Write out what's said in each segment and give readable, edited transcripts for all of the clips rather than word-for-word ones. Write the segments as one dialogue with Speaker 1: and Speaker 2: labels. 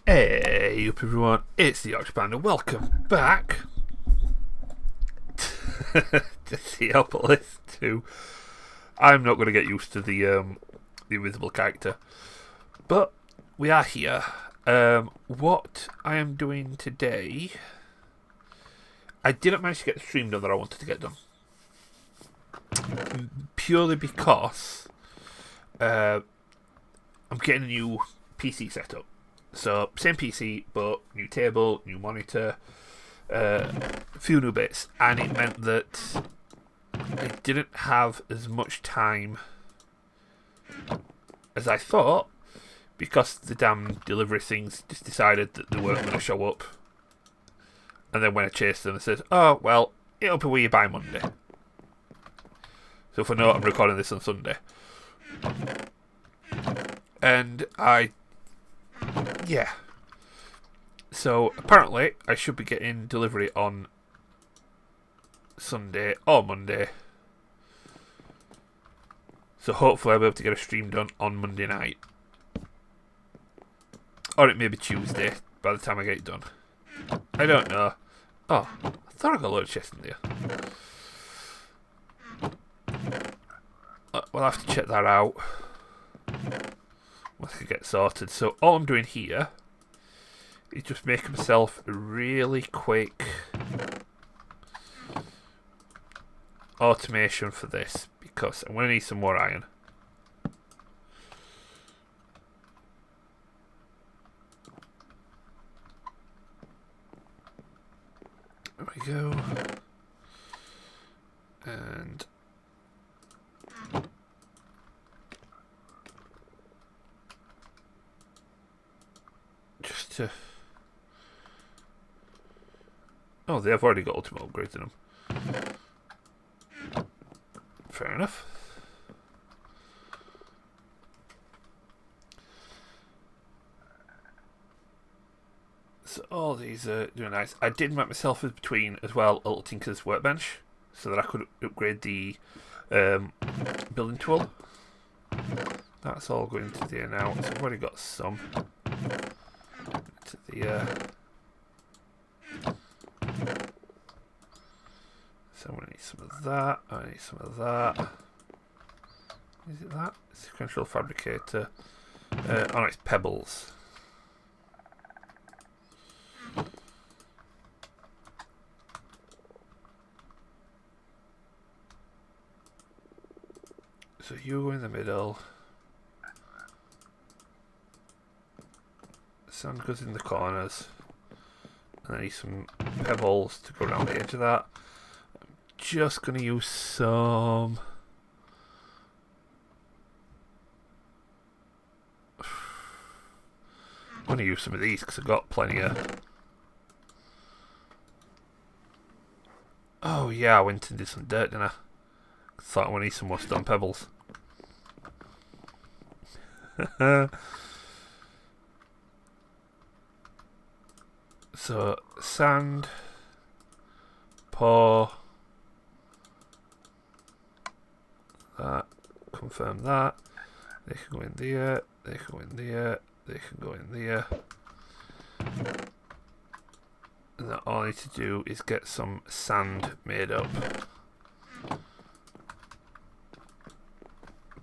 Speaker 1: Hey up everyone, it's the Oxband and welcome back to Seaopolis 2. I'm not going to get used to the invisible character, but we are here. What I am doing today, I didn't manage to get the stream done that I wanted to get done, purely because I'm getting a new PC set up. So, same PC, but new table, new monitor, a few new bits, and it meant that I didn't have as much time as I thought, because the damn delivery things just decided that they weren't going to show up. And then when I chased them, they said, oh, well, it'll be with you by Monday. So for now, I'm recording this on Sunday. And yeah. So apparently I should be getting delivery on Sunday or Monday. So hopefully I'll be able to get a stream done on Monday night. Or it may be Tuesday by the time I get it done. I don't know. Oh, I thought I got a load of chests in there. We'll have to check that out once I get sorted. So all I'm doing here is just making myself a really quick automation for this, because I'm going to need some more iron. There we go. And just to... Oh, they've already got ultimate upgrades in them. Fair enough. So all these are doing nice. I did make myself in between as well a little Tinker's workbench, so that I could upgrade the building tool. That's all going to there now. So I've already got some. To the so I'm going to need some of that. I need some of that. Is it that? Sequential fabricator. Oh no, it's pebbles. So you go in the middle. Sand goes in the corners. And I need some pebbles to go around the edge of that. I'm just going to use some... I'm going to use some of these because I've got plenty of... Oh yeah, I went and did some dirt, didn't I? Thought I would need some more stone pebbles. So, sand, pour, that, confirm that, they can go in there, they can go in there, they can go in there, and then all I need to do is get some sand made up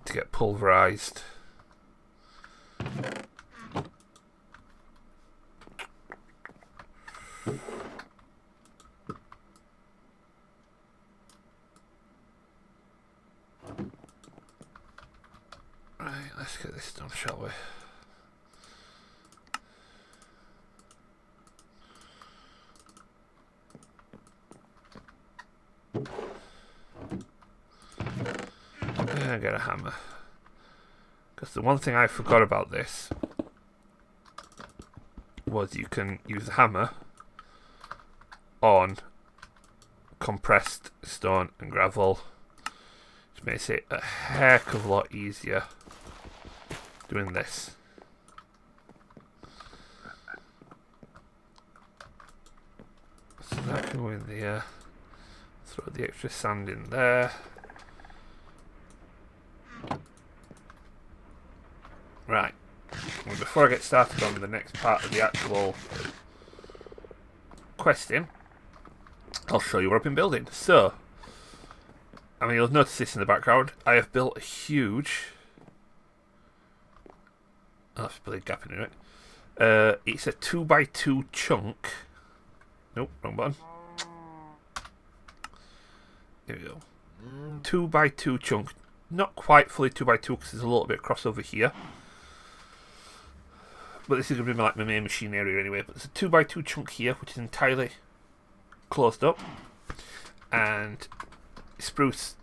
Speaker 1: to get pulverized. Right, let's get this done, shall we? And get a hammer. Because the one thing I forgot about this was you can use the hammer on compressed stone and gravel, which makes it a heck of a lot easier doing this. So that can go in there. Throw the extra sand in there. Right. And before I get started on the next part of the actual questing, I'll show you what I've been building. So, I mean, you'll notice this in the background. I have built a huge... Oh, that's a big gap in it. It's a 2x2 chunk. Nope, wrong button. There we go. 2x2 chunk. Not quite fully 2x2 because there's a little bit of crossover here. But this is going to be like my main machine area anyway. But there's a 2x2 chunk here which is entirely closed up. And spruce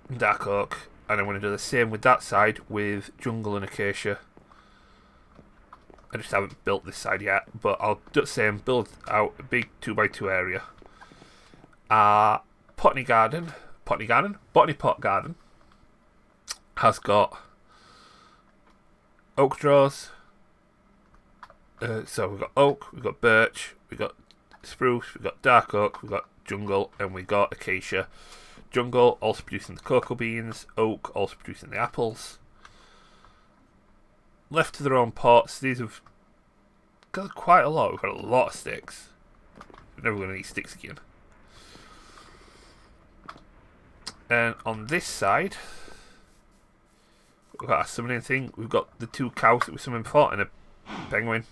Speaker 1: and dark oak. And I'm going to do the same with that side with jungle and acacia. I just haven't built this side yet, but I'll do the same, build out a big 2x2 area. Botany pot garden has got oak draws. So we've got oak, we've got birch, we've got spruce, we've got dark oak, we've got jungle, and we've got acacia. Jungle also producing the cocoa beans, oak also producing the apples. Left to their own pots, these have got quite a lot. We've got a lot of sticks. We're never going to need sticks again. And on this side, we've got a summoning thing. We've got the 2 cows that we summoned before and a penguin.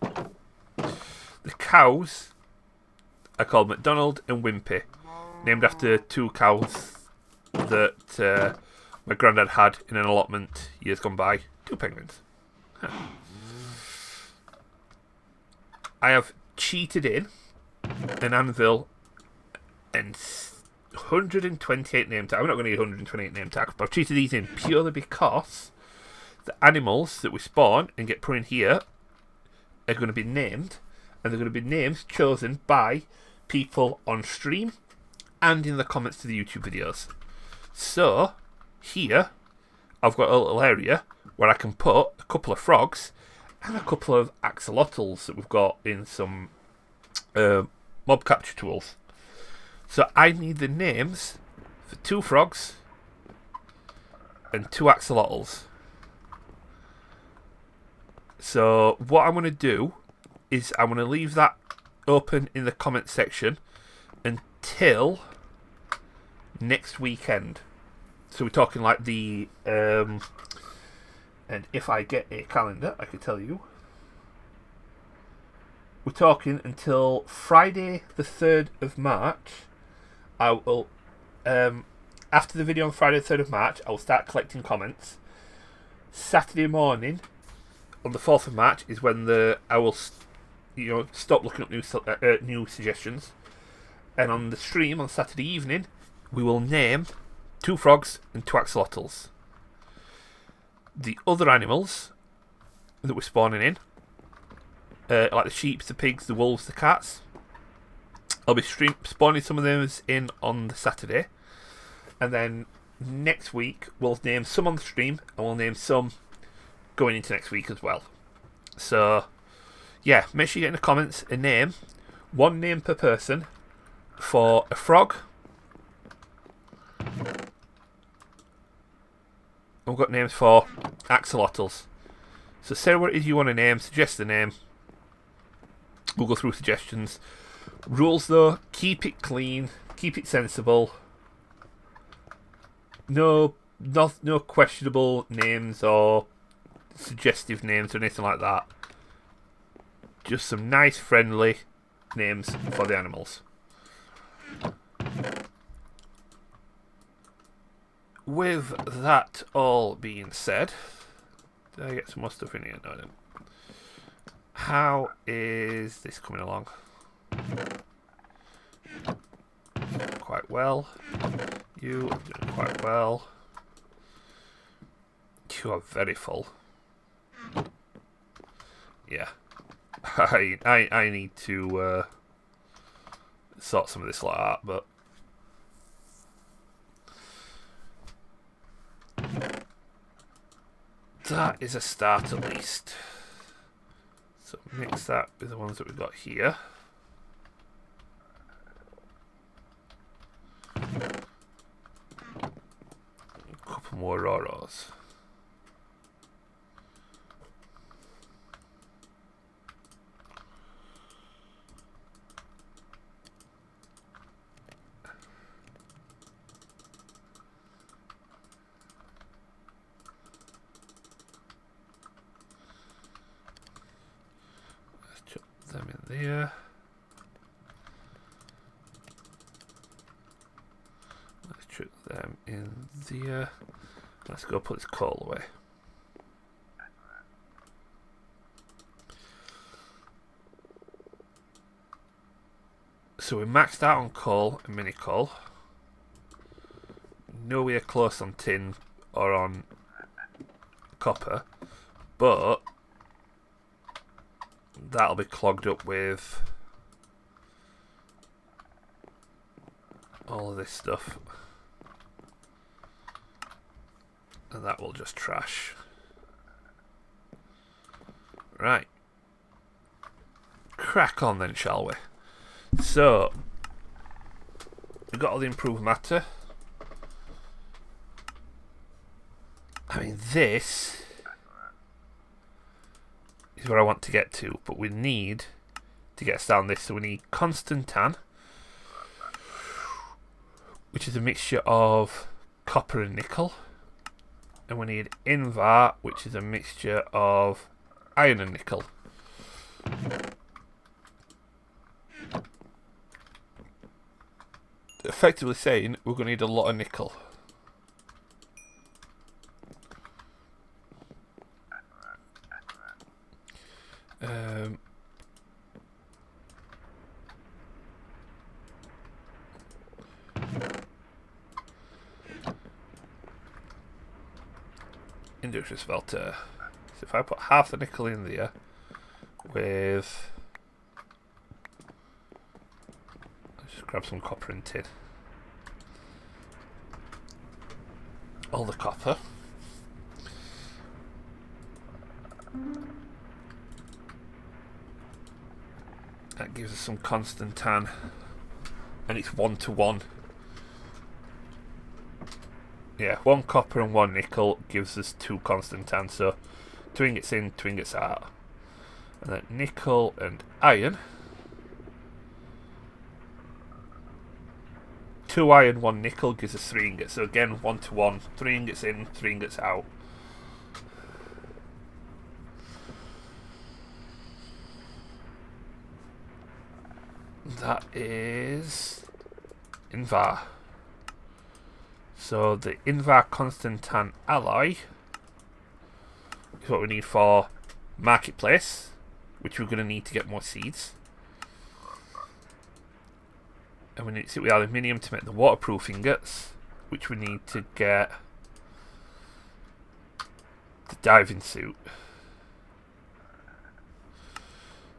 Speaker 1: The cows are called McDonald and Wimpy, named after 2 cows that my granddad had in an allotment years gone by. 2 penguins. Huh. I have cheated in an anvil and 128 name tags. I'm not going to need 128 name tags, but I've cheated these in purely because the animals that we spawn and get put in here are going to be named, and they're going to be names chosen by people on stream and in the comments to the YouTube videos. So, here, I've got a little area where I can put a couple of frogs and a couple of axolotls that we've got in some mob capture tools. So I need the names for 2 frogs and 2 axolotls. So what I'm going to do is I'm going to leave that open in the comment section until next weekend. So we're talking like the... and if I get a calendar, I could tell you. We're talking until Friday the 3rd of March. I will, after the video on Friday the 3rd of March, I will start collecting comments. Saturday morning, on the 4th of March, is when I will, stop looking up new suggestions. And on the stream on Saturday evening, we will name 2 frogs and 2 axolotls. The other animals that we're spawning in, like the sheep, the pigs, the wolves, the cats, I'll be spawning some of those in on the Saturday, and then next week we'll name some on the stream, and we'll name some going into next week as well. So, yeah, make sure you get in the comments a name, 1 name per person for a frog. We've got names for axolotls. So say what it is you want to name, suggest the name. We'll go through suggestions. Rules though, keep it clean, keep it sensible. No questionable names or suggestive names or anything like that. Just some nice friendly names for the animals. With that all being said, did I get some more stuff in here? No, I didn't. How is this coming along? Quite well. You are doing quite well. You are very full. Yeah. I need to sort some of this lot out, but that is a start at least. So mix that with the ones that we've got here. A couple more raws. them in there. Let's chuck them in there. Let's go put this coal away. So we maxed out on coal and mini coal. Nowhere close on tin or on copper, but that'll be clogged up with all of this stuff, and that will just trash. Right, crack on then, shall we? So we've got all the improved matter. I mean, this is where I want to get to, but we need to get us down this. So we need Constantan, which is a mixture of copper and nickel. And we need Invar, which is a mixture of iron and nickel. Effectively saying we're going to need a lot of nickel. Industrial smelter. So if I put half the nickel in there with, let's just grab some copper and tin. All the copper. That gives us some Constantan, and it's 1-to-1. Yeah, 1 copper and 1 nickel gives us 2 Constantan, so 2 ingots in, 2 ingots out. And then nickel and iron. 2 iron, 1 nickel gives us 3 ingots. So again, 1-to-1. 3 ingots in, 3 ingots out. That is Invar. So the Invar Constantan alloy is what we need for marketplace, which we're going to need to get more seeds. And we need to sit with aluminium to make the waterproof ingots, which we need to get the diving suit.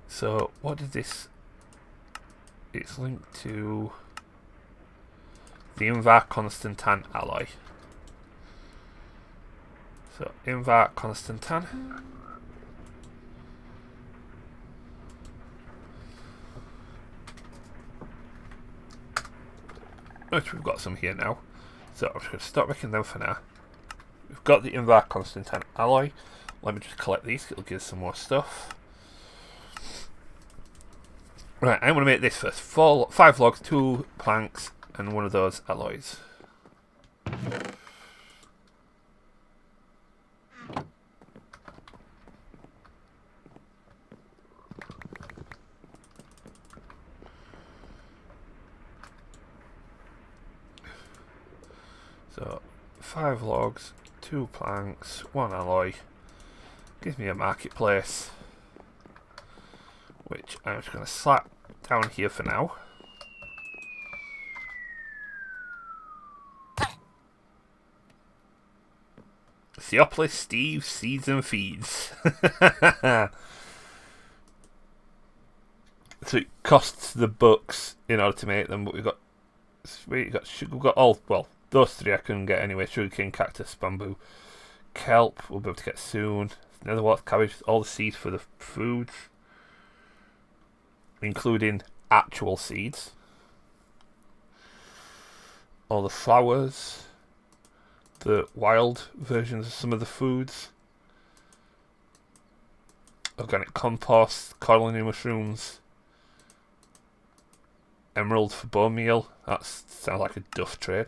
Speaker 1: So what is this? It's linked to the Invar Constantan alloy. So Invar Constantan. Which we've got some here now. So I'm just going to stop making them for now. We've got the Invar Constantan alloy. Let me just collect these, it'll give us some more stuff. Right, I'm going to make this first. 5 logs, 2 planks, and 1 of those alloys. So 5 logs, 2 planks, 1 alloy. Gives me a marketplace, which I'm just going to slap down here for now. Seaopolis, Steve, Seeds and Feeds. So it costs the bucks in order to make them, but we've got sweet, we've got all, well, those 3 I couldn't get anyway. Sugarcane, cactus, bamboo, kelp, we'll be able to get soon. Netherwort, cabbage, all the seeds for the foods, including actual seeds. All the flowers, the wild versions of some of the foods, organic compost, colony mushrooms, emerald for bone meal. That sounds like a duff trade.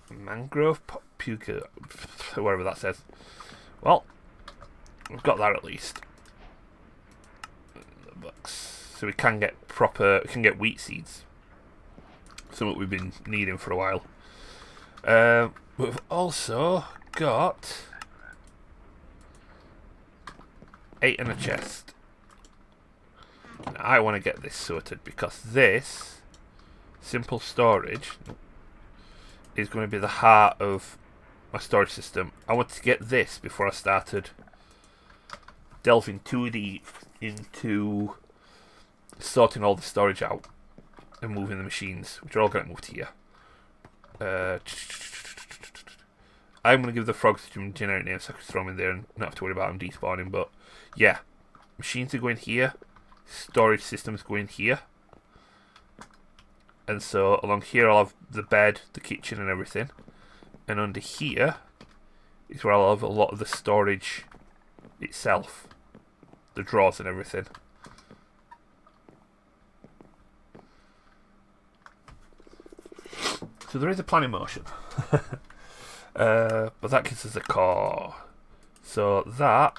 Speaker 1: Mangrove puka, whatever that says. Well, we've got that at least. The box. So we can get wheat seeds. Something we've been needing for a while. We've also got 8 in a chest. Now, I want to get this sorted because this simple storage is going to be the heart of my storage system. I wanted to get this before I started delving too deep into sorting all the storage out and moving the machines, which are all going to move to here. I'm going to give the frogs some generic names so I can throw them in there and not have to worry about them despawning. But yeah, machines are going here, storage systems going here, and so along here I'll have the bed, the kitchen and everything, and under here is where I'll have a lot of the storage itself, the drawers and everything. So there is a plan in motion. But that gives us a core. So that,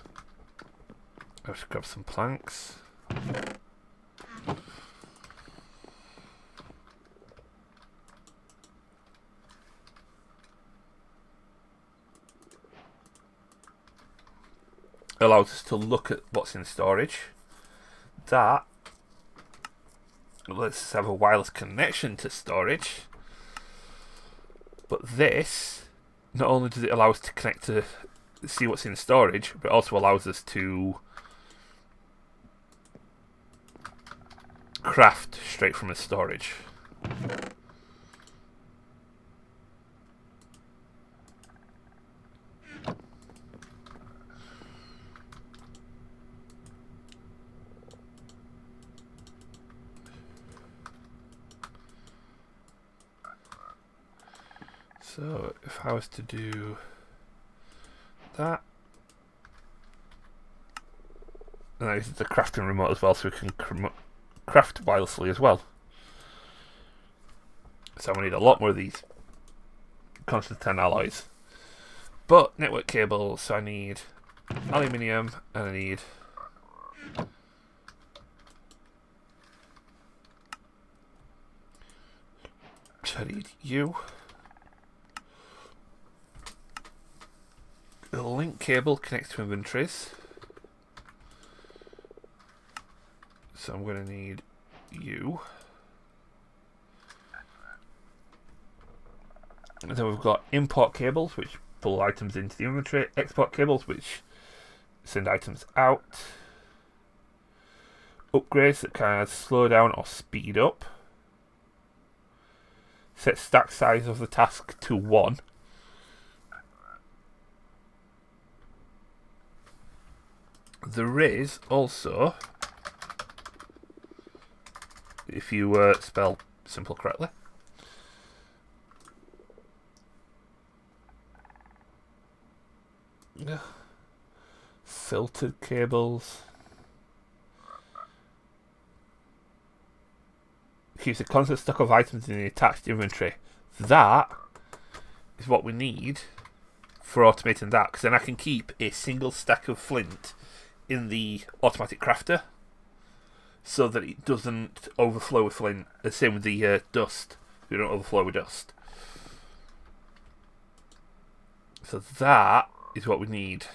Speaker 1: I'll just grab some planks. Allows us to look at what's in storage. That lets us have a wireless connection to storage. But this, not only does it allow us to connect to see what's in storage, but it also allows us to craft straight from the storage. So if I was to do that, and this is the crafting remote as well, so we can craft wirelessly as well. So I need a lot more of these constant 10 alloys. But network cables, so I need aluminium and I need you. The link cable connects to inventories, so I'm going to need you. And then we've got import cables, which pull items into the inventory, export cables, which send items out, upgrades that kind of slow down or speed up, set stack size of the task to 1. There is also, if you spell simple correctly, filtered cables, keeps a constant stock of items in the attached inventory. That is what we need for automating that, because then I can keep a single stack of flint in the automatic crafter so that it doesn't overflow with flint. The same with the dust. You don't overflow with dust. So that is what we need.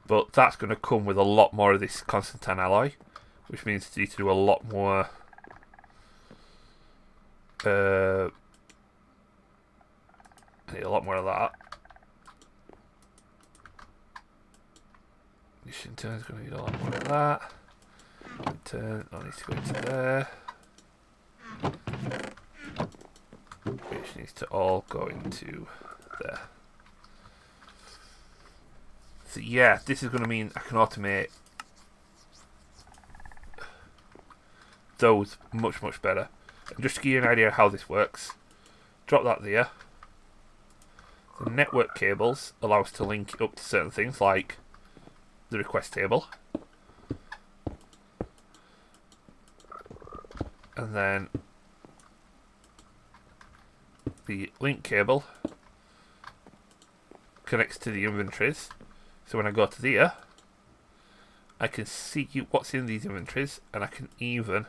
Speaker 1: But that's going to come with a lot more of this Constantine alloy, which means you need to do a lot more I need a lot more of that. This in turn is going to need a lot more of that. In turn, that needs to go into there. Which needs to all go into there. So yeah, this is going to mean I can automate those much, much better. And just to give you an idea of how this works, drop that there. The network cables allow us to link up to certain things like the request table. And then the link cable connects to the inventories. So when I go to there, I can see what's in these inventories, and I can even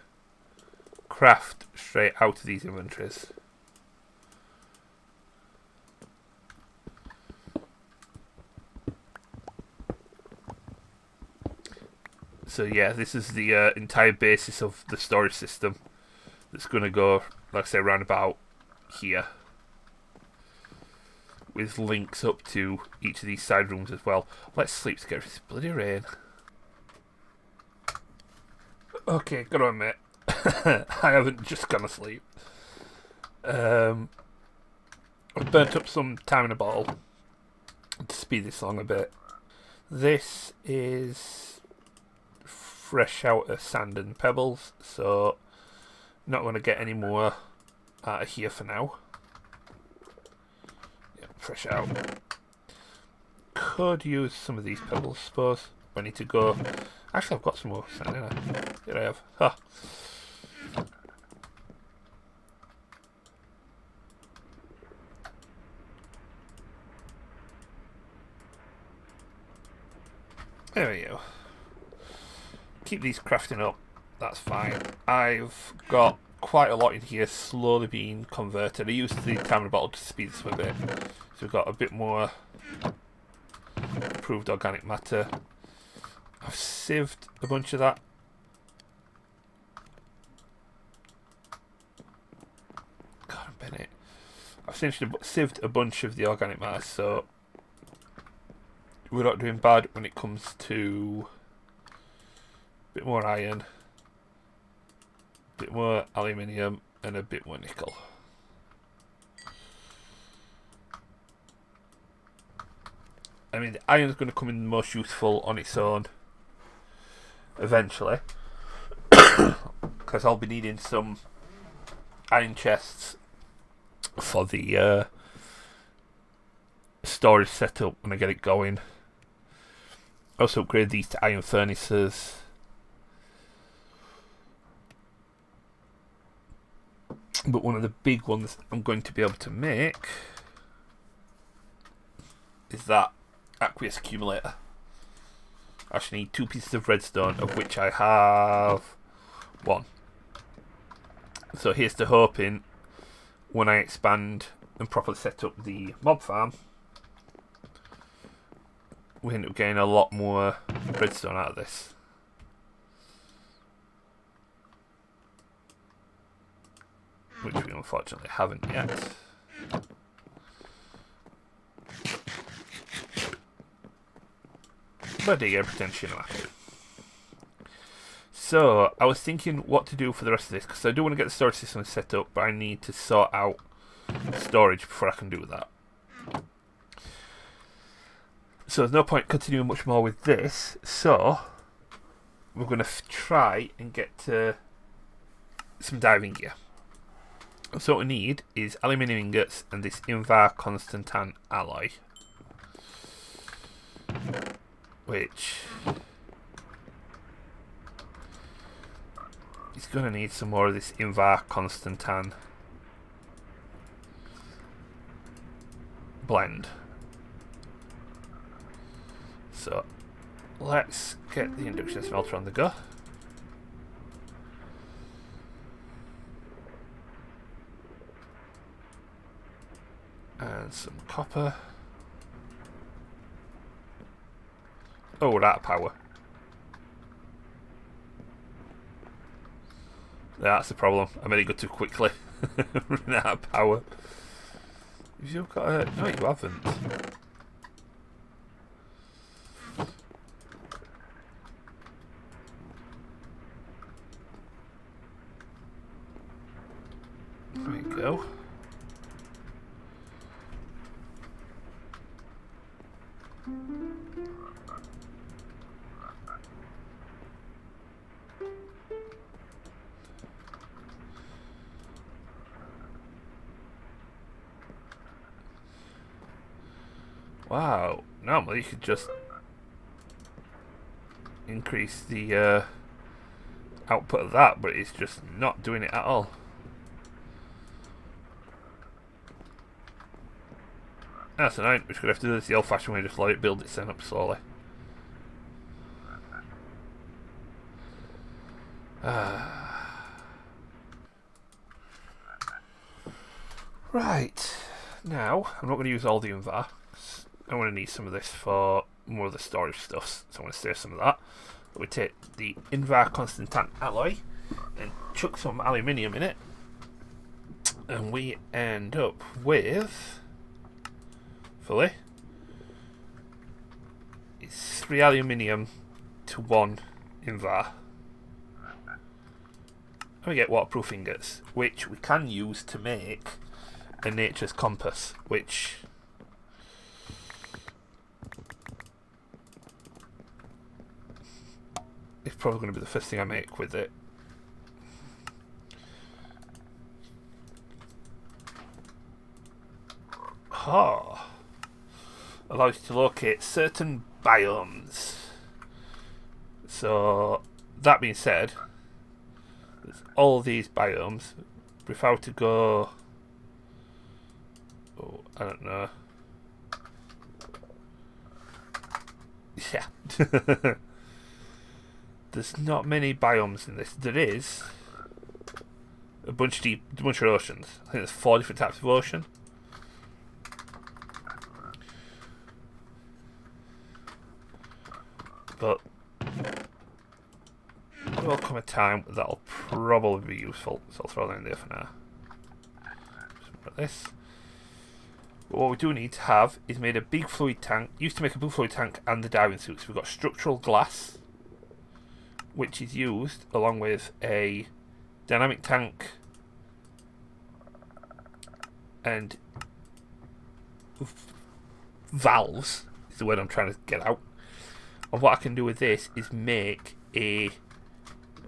Speaker 1: craft straight out of these inventories. So yeah, this is the entire basis of the storage system that's going to go, like I say, round about here, with links up to each of these side rooms as well. Let's sleep to get this bloody rain. Okay, good on, mate. I haven't just gone to sleep. I've burnt up some time in a bottle to speed this along a bit. This is fresh out of sand and pebbles, so not going to get any more out of here for now. Yeah, fresh out. Could use some of these pebbles, I suppose. I need to go. Actually, I've got some more sand in there. Here I have. Huh. There we go. Keep these crafting up. That's fine. I've got quite a lot in here slowly being converted. I used the time in the bottle to speed this up a bit. So we've got a bit more improved organic matter. I've sieved a bunch of that. God, Bennett. I've sieved a bunch of the organic matter, so we're not doing bad when it comes to a bit more iron, a bit more aluminium, and a bit more nickel. I mean, the iron's going to come in most useful on its own eventually, because I'll be needing some iron chests for the storage setup when I get it going. Also upgrade these to iron furnaces. But one of the big ones I'm going to be able to make is that aqueous accumulator. I actually need 2 pieces of redstone, of which I have 1. So here's to hoping when I expand and properly set up the mob farm, we end up getting a lot more redstone out of this. Which we unfortunately haven't yet. But they get pretension after. So, I was thinking what to do for the rest of this, because I do want to get the storage system set up, but I need to sort out storage before I can do that. So there's no point continuing much more with this, so we're going to try and get to some diving gear. So what we need is aluminium ingots and this Invar Constantan alloy, which is going to need some more of this Invar Constantan blend. So let's get the induction smelter on the go. And some copper. Oh, we're out of power. That's the problem. I made it go too quickly. Running out of power. You've got a... No, you haven't. There we go. Wow, normally you could just increase the output of that, but it's just not doing it at all. That's annoying. We're just going to have to do this the old-fashioned way, just let it build itself up slowly. Right, now I'm not going to use all the invar. I'm going to need some of this for more of the storage stuff, so I'm going to save some of that. We take the invar constantan alloy and chuck some aluminium in it, and we end up with fully it's 3 aluminium to 1 invar. And we get waterproof ingots, which we can use to make a nature's compass, which is probably going to be the first thing I make with it. Oh, allows you to locate certain biomes. So, that being said, there's all these biomes. If I were to go, oh, I don't know. Yeah. There's not many biomes in this. There is a bunch of oceans. I think there's 4 different types of ocean. But there will come a time that'll probably be useful, so I'll throw that in there for now. Just like this. But what we do need to have is made a big fluid tank. Used to make a big fluid tank and the diving suits. We've got structural glass, which is used along with a dynamic tank and valves is the word I'm trying to get out. And what I can do with this is make a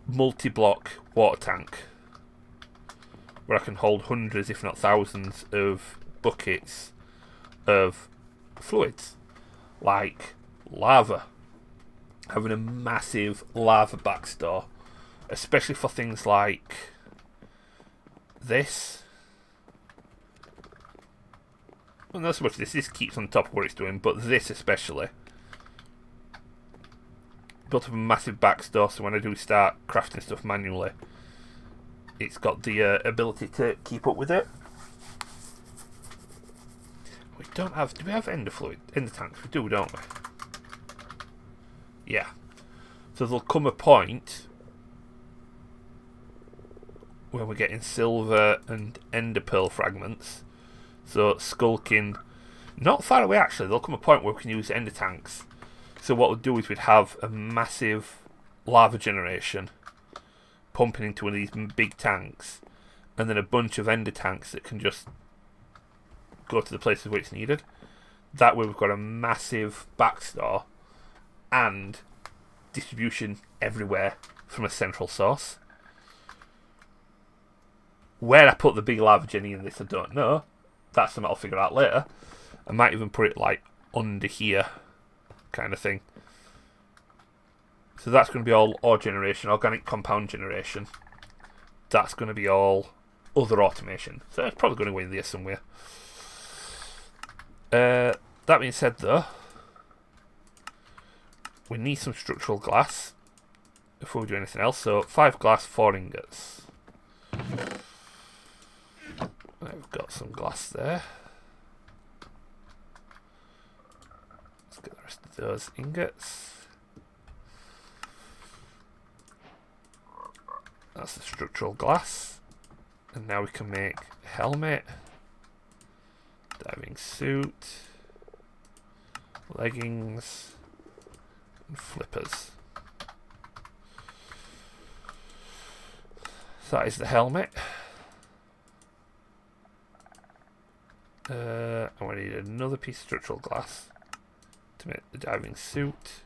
Speaker 1: multi-block water tank where I can hold hundreds if not thousands of buckets of fluids like lava. Having a massive lava backstore, especially for things like this. Well, not so much this keeps on top of what it's doing, but this especially. Built up a massive backstore, so when I do start crafting stuff manually, it's got the ability to keep up with it. We don't have. Do we have ender fluid? Ender tanks? We do, don't we? Yeah. So there'll come a point when we're getting silver and ender pearl fragments. So skulking not far away actually, there'll come a point where we can use ender tanks. So what we'll do is we'd have a massive lava generation pumping into one of these big tanks, and then a bunch of ender tanks that can just go to the places where it's needed. That way we've got a massive backstore and distribution everywhere from a central source. Where I put the big lava genny in this, I don't know. That's something I'll figure out later. I might even put it like under here, kind of thing. So that's going to be all ore generation, organic compound generation. That's going to be all other automation. So it's probably going to go in there somewhere. That being said though, we need some structural glass before we do anything else. So 5 glass, 4 ingots. I've got some glass there. Let's get the rest of those ingots. That's the structural glass. And now we can make a helmet, diving suit, leggings, and flippers. So that is the helmet. And we need another piece of structural glass to make the diving suit,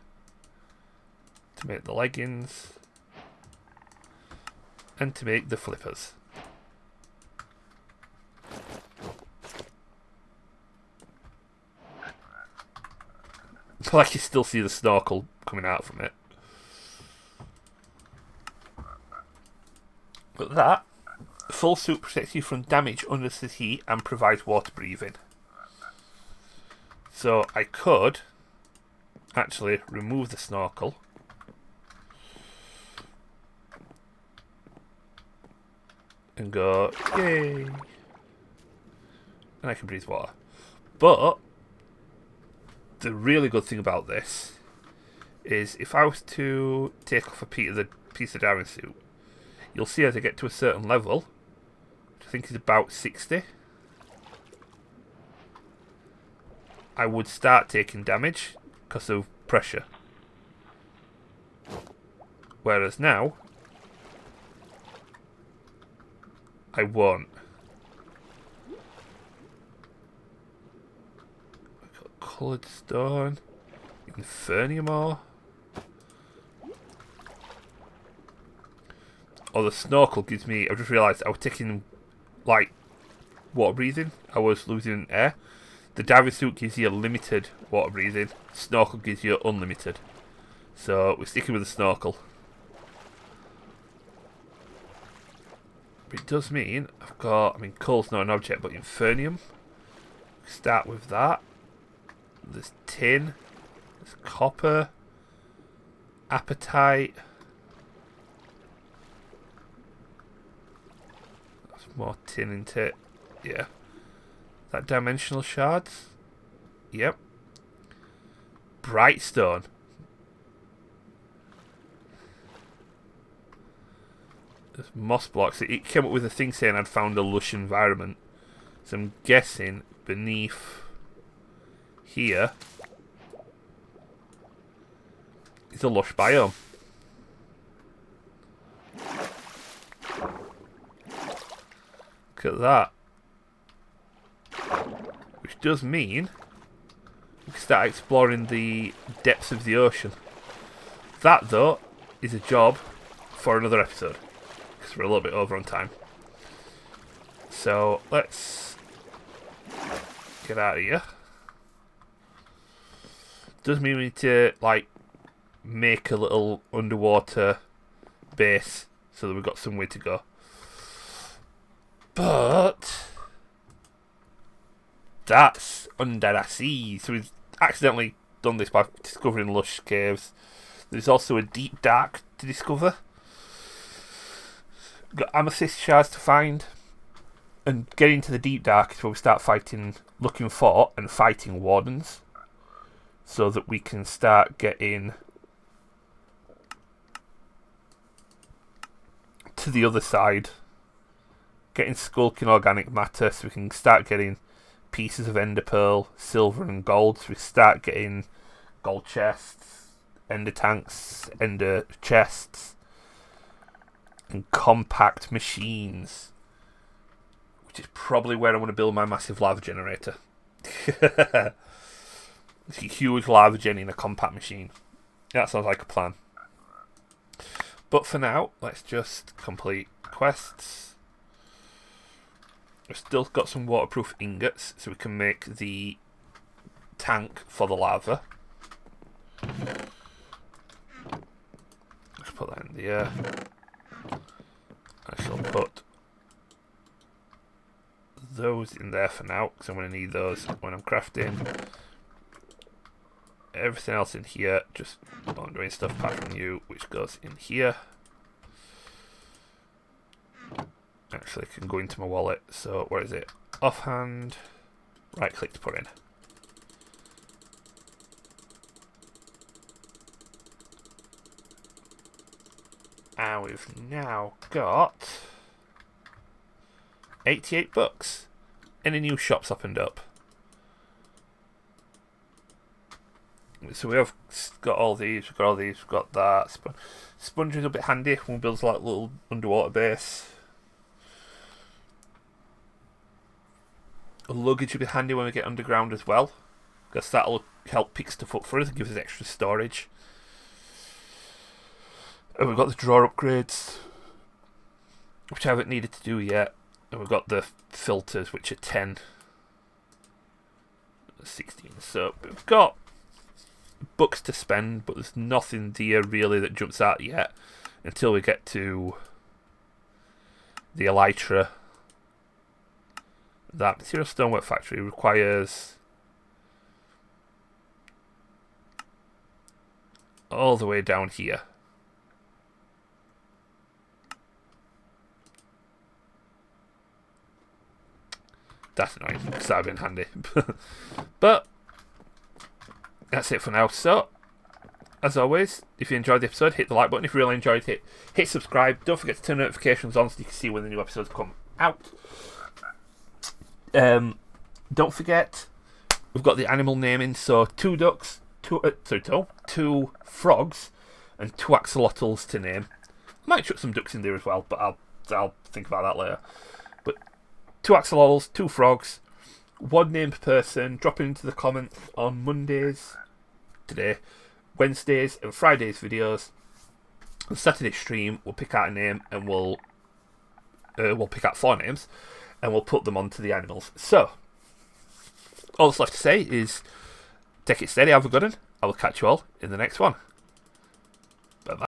Speaker 1: to make the leggings, and to make the flippers. Like you still see the snorkel coming out from it. But that, the full suit protects you from damage under the heat and provides water breathing. So I could actually remove the snorkel and go, yay! and I can breathe water. But the really good thing about this is if I was to take off a piece of diving suit, you'll see as I get to a certain level, which I think is about 60, I would start taking damage because of pressure. Whereas now, I won't. I've got coloured stone, infernium ore. Oh, the snorkel gives me... I've just realised I was taking, like, water breathing. I was losing air. The diving suit gives you a limited water breathing. Snorkel gives you unlimited. So we're sticking with the snorkel. But it does mean I've got... I mean, coal's not an object, but infernium. Start with that. There's tin. There's copper. Apatite. More tin into it. Yeah. That dimensional shards. Yep. Bright stone. There's moss blocks. It came up with a thing saying I'd found a lush environment. So I'm guessing beneath here is a lush biome. Look at that. Which does mean we can start exploring the depths of the ocean. That, though, is a job for another episode. Because we're a little bit over on time. So, let's get out of here. Does mean we need to, like, make a little underwater base so that we've got somewhere to go. But that's under the sea. So we've accidentally done this by discovering lush caves. There's also a deep dark to discover. We've got amethyst shards to find. And getting to the deep dark is where we start looking for and fighting wardens. So that we can start getting to the other side. Getting skulking organic matter so we can start getting pieces of ender pearl, silver and gold. So we start getting gold chests, ender tanks, ender chests, and compact machines. Which is probably where I want to build my massive lava generator. It's a huge lava gen in a compact machine. That sounds like a plan. But for now, let's just complete quests. We've still got some waterproof ingots, so we can make the tank for the lava. Let's put that in the air. I shall put those in there for now, because I'm going to need those when I'm crafting. Everything else in here, just not doing stuff apart from you, which goes in here. Actually, I can go into my wallet. So, where is it? Offhand. Right click to put in. And we've now got 88 bucks. Any new shops opened up? So we have got all these, we've got all these, we've got that. Sponge is a bit handy when we build like a little underwater base. Luggage would be handy when we get underground as well, because that'll help pick stuff up for us and give us extra storage. And we've got the drawer upgrades, which I haven't needed to do yet. And we've got the filters, which are 10, 16. So we've got bucks to spend, but there's nothing there really that jumps out yet until we get to the elytra. That material stonework factory requires all the way down here. That's annoying, because that would have been handy. But that's it for now. So, as always, if you enjoyed the episode, hit the like button. If you really enjoyed it, hit subscribe. Don't forget to turn notifications on so you can see when the new episodes come out. Don't forget, we've got the animal naming, so 2 ducks, 2 frogs, and 2 axolotls to name. I might chuck some ducks in there as well, but I'll think about that later. But 2 axolotls, 2 frogs, 1 named person. Drop it into the comments on Mondays, today, Wednesdays, and Fridays videos. On Saturday stream, we'll pick out a name and we'll pick out 4 names, and we'll put them onto the animals. So, all that's left to say is take it steady, have a good one. I will catch you all in the next one. Bye bye.